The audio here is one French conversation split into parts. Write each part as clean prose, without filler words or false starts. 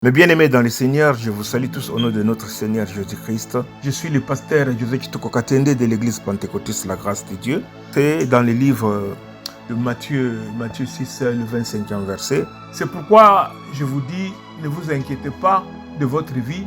Mes bien-aimés dans le Seigneur, je vous salue tous au nom de notre Seigneur Jésus-Christ. Je suis le pasteur José Kitoko Katende de l'église pentecôtiste La Grâce de Dieu. C'est dans le livre de Matthieu 6, le 25e verset. C'est pourquoi je vous dis, ne vous inquiétez pas de votre vie,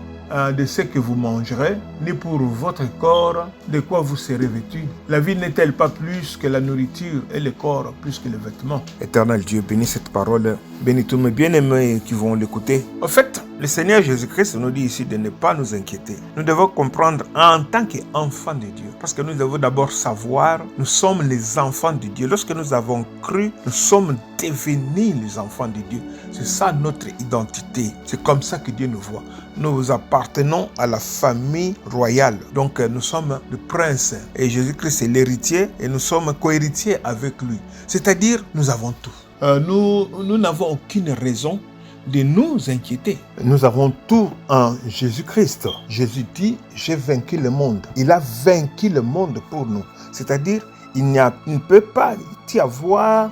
de ce que vous mangerez, ni pour votre corps, de quoi vous serez vêtus. La vie n'est-elle pas plus que la nourriture et le corps plus que les vêtements? Éternel Dieu, bénis cette parole, bénis tous mes bien-aimés qui vont l'écouter. En fait, le Seigneur Jésus-Christ nous dit ici de ne pas nous inquiéter. Nous devons comprendre en tant qu'enfants de Dieu, parce que nous devons d'abord savoir, nous sommes les enfants de Dieu. Lorsque nous avons cru, nous sommes devenus les enfants de Dieu. C'est ça notre identité. C'est comme ça que Dieu nous voit. Nous appartenons à la famille royale. Donc nous sommes le prince. Et Jésus-Christ est l'héritier et nous sommes co-héritiers avec lui. C'est-à-dire, nous avons tout. Nous n'avons aucune raison de nous inquiéter. Nous avons tout en Jésus-Christ. Jésus dit, j'ai vaincu le monde. Il a vaincu le monde pour nous. C'est-à-dire, il ne peut pas y avoir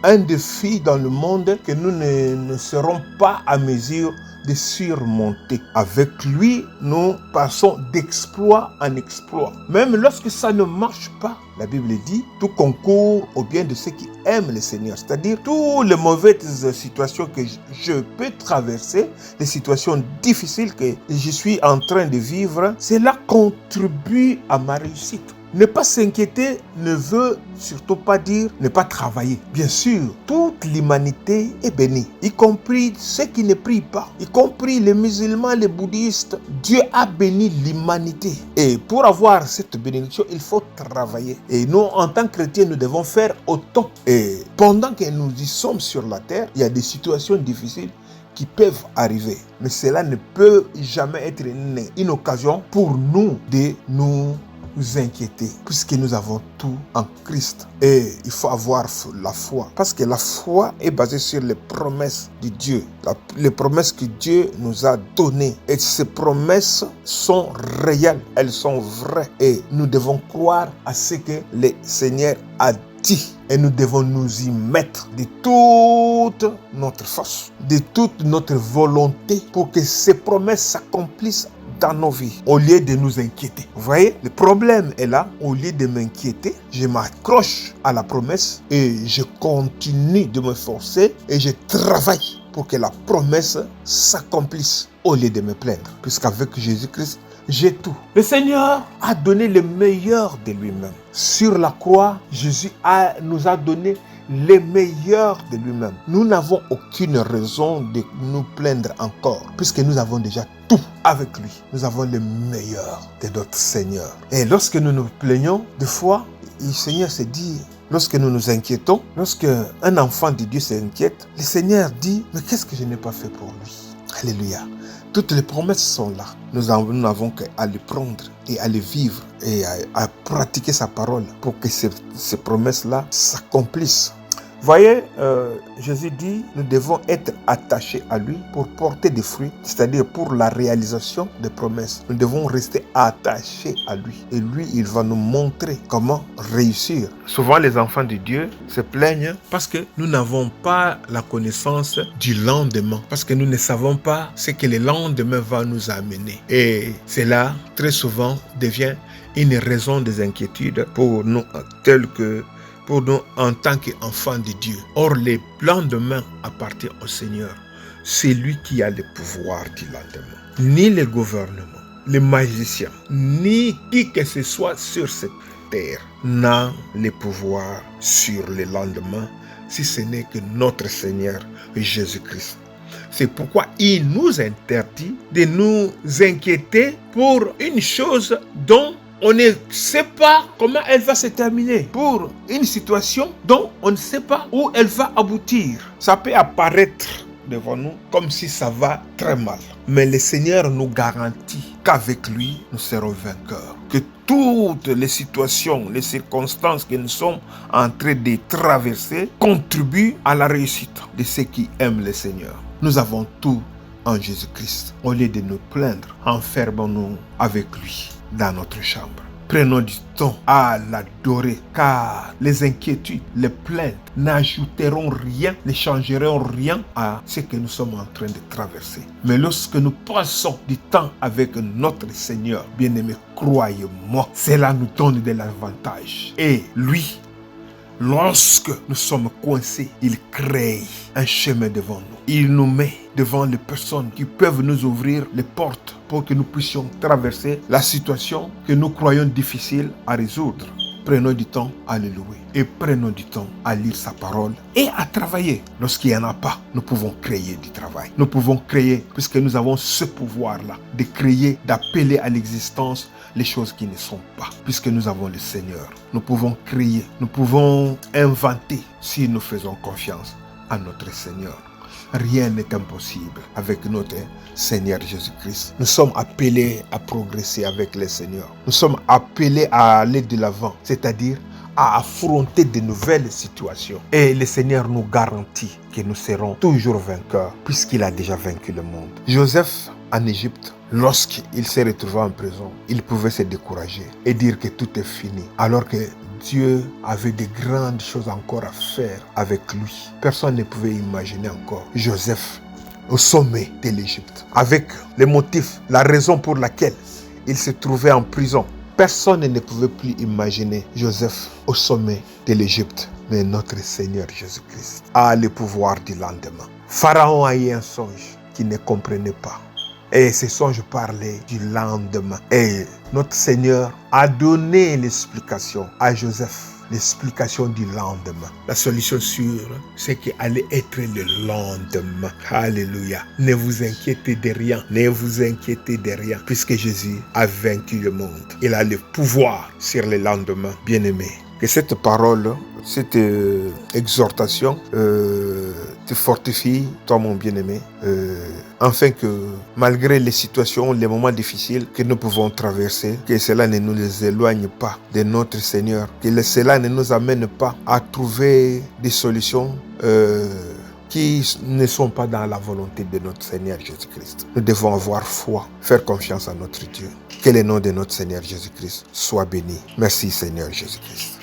un défi dans le monde que nous ne serons pas à mesure de surmonter. Avec lui, nous passons d'exploit en exploit. Même lorsque ça ne marche pas, la Bible dit, tout concourt au bien de ceux qui aiment le Seigneur. C'est-à-dire, toutes les mauvaises situations que je peux traverser, les situations difficiles que je suis en train de vivre, cela contribue à ma réussite. Ne pas s'inquiéter ne veut surtout pas dire ne pas travailler. Bien sûr, toute l'humanité est bénie, y compris ceux qui ne prient pas, y compris les musulmans, les bouddhistes. Dieu a béni l'humanité. Et pour avoir cette bénédiction, il faut travailler. Et nous, en tant que chrétiens, nous devons faire autant. Et pendant que nous y sommes sur la terre, il y a des situations difficiles qui peuvent arriver. Mais cela ne peut jamais être une occasion pour nous de nous inquiéter, puisque nous avons tout en Christ. Et il faut avoir la foi, parce que la foi est basée sur les promesses de Dieu, les promesses que Dieu nous a données. Et ces promesses sont réelles, elles sont vraies. Et nous devons croire à ce que le Seigneur a dit. Et nous devons nous y mettre de toute notre force, de toute notre volonté, pour que ces promesses s'accomplissent dans nos vies, au lieu de nous inquiéter. Vous voyez, le problème est là. Au lieu de m'inquiéter, je m'accroche à la promesse et je continue de me forcer et je travaille pour que la promesse s'accomplisse au lieu de me plaindre. Puisqu'avec Jésus-Christ, j'ai tout. Le Seigneur a donné le meilleur de lui-même. Sur la croix, Jésus nous a donné le meilleur de lui-même. Nous n'avons aucune raison de nous plaindre encore, puisque nous avons déjà tout avec lui. Nous avons le meilleur de notre Seigneur. Et lorsque nous nous plaignons, des fois, le Seigneur se dit, lorsque nous nous inquiétons, lorsque un enfant de Dieu s'inquiète, le Seigneur dit, mais qu'est-ce que je n'ai pas fait pour lui? Alléluia. Toutes les promesses sont là. Nous n'avons qu'à les prendre et à les vivre et à pratiquer sa parole pour que ces promesses-là s'accomplissent. Voyez, Jésus dit, nous devons être attachés à lui pour porter des fruits, c'est-à-dire pour la réalisation des promesses. Nous devons rester attachés à lui. Et lui, il va nous montrer comment réussir. Souvent, les enfants de Dieu se plaignent parce que nous n'avons pas la connaissance du lendemain, parce que nous ne savons pas ce que le lendemain va nous amener. Et cela, très souvent, devient une raison des inquiétudes pour nous, pour nous en tant qu'enfants de Dieu. Or, le lendemain appartient au Seigneur. C'est lui qui a le pouvoir du lendemain. Ni le gouvernement, les magiciens, ni qui que ce soit sur cette terre n'a le pouvoir sur le lendemain, si ce n'est que notre Seigneur Jésus-Christ. C'est pourquoi il nous interdit de nous inquiéter pour une chose dont on ne sait pas comment elle va se terminer, pour une situation dont on ne sait pas où elle va aboutir. Ça peut apparaître devant nous comme si ça va très mal. Mais le Seigneur nous garantit qu'avec lui, nous serons vainqueurs. Que toutes les situations, les circonstances que nous sommes en train de traverser contribuent à la réussite de ceux qui aiment le Seigneur. Nous avons tout en Jésus-Christ. Au lieu de nous plaindre, enfermons-nous avec lui dans notre chambre. Prenons du temps à l'adorer, car les inquiétudes, les plaintes n'ajouteront rien, ne changeront rien à ce que nous sommes en train de traverser. Mais lorsque nous passons du temps avec notre Seigneur, bien-aimé, croyez-moi, cela nous donne de l'avantage. Et lui, lorsque nous sommes coincés, il crée un chemin devant nous. Il nous met devant les personnes qui peuvent nous ouvrir les portes pour que nous puissions traverser la situation que nous croyons difficile à résoudre. Prenons du temps à le louer et prenons du temps à lire sa parole et à travailler. Lorsqu'il n'y en a pas, nous pouvons créer du travail. Nous pouvons créer, puisque nous avons ce pouvoir-là, de créer, d'appeler à l'existence les choses qui ne sont pas, puisque nous avons le Seigneur. Nous pouvons créer, nous pouvons inventer si nous faisons confiance à notre Seigneur. Rien n'est impossible avec notre Seigneur Jésus-Christ. Nous sommes appelés à progresser avec le Seigneur. Nous sommes appelés à aller de l'avant, c'est-à-dire à affronter de nouvelles situations. Et le Seigneur nous garantit que nous serons toujours vainqueurs, puisqu'il a déjà vaincu le monde. Joseph, en Égypte, lorsqu'il s'est retrouvé en prison, il pouvait se décourager et dire que tout est fini, alors que Dieu avait de grandes choses encore à faire avec lui. Personne ne pouvait imaginer encore Joseph au sommet de l'Égypte, avec les motifs, la raison pour laquelle il se trouvait en prison. Personne ne pouvait plus imaginer Joseph au sommet de l'Égypte. Mais notre Seigneur Jésus-Christ a le pouvoir du lendemain. Pharaon a eu un songe qu'il ne comprenait pas. Et ce songe parlait du lendemain. Et notre Seigneur a donné l'explication à Joseph. L'explication du lendemain. La solution sûre, c'est qu'il allait être le lendemain. Alléluia. Ne vous inquiétez de rien. Ne vous inquiétez de rien. Puisque Jésus a vaincu le monde. Il a le pouvoir sur le lendemain. Bien-aimé. Que cette parole, cette exhortation te fortifie, toi mon bien-aimé, afin que malgré les situations, les moments difficiles que nous pouvons traverser, que cela ne nous éloigne pas de notre Seigneur, que cela ne nous amène pas à trouver des solutions qui ne sont pas dans la volonté de notre Seigneur Jésus-Christ. Nous devons avoir foi, faire confiance à notre Dieu. Que le nom de notre Seigneur Jésus-Christ soit béni. Merci Seigneur Jésus-Christ.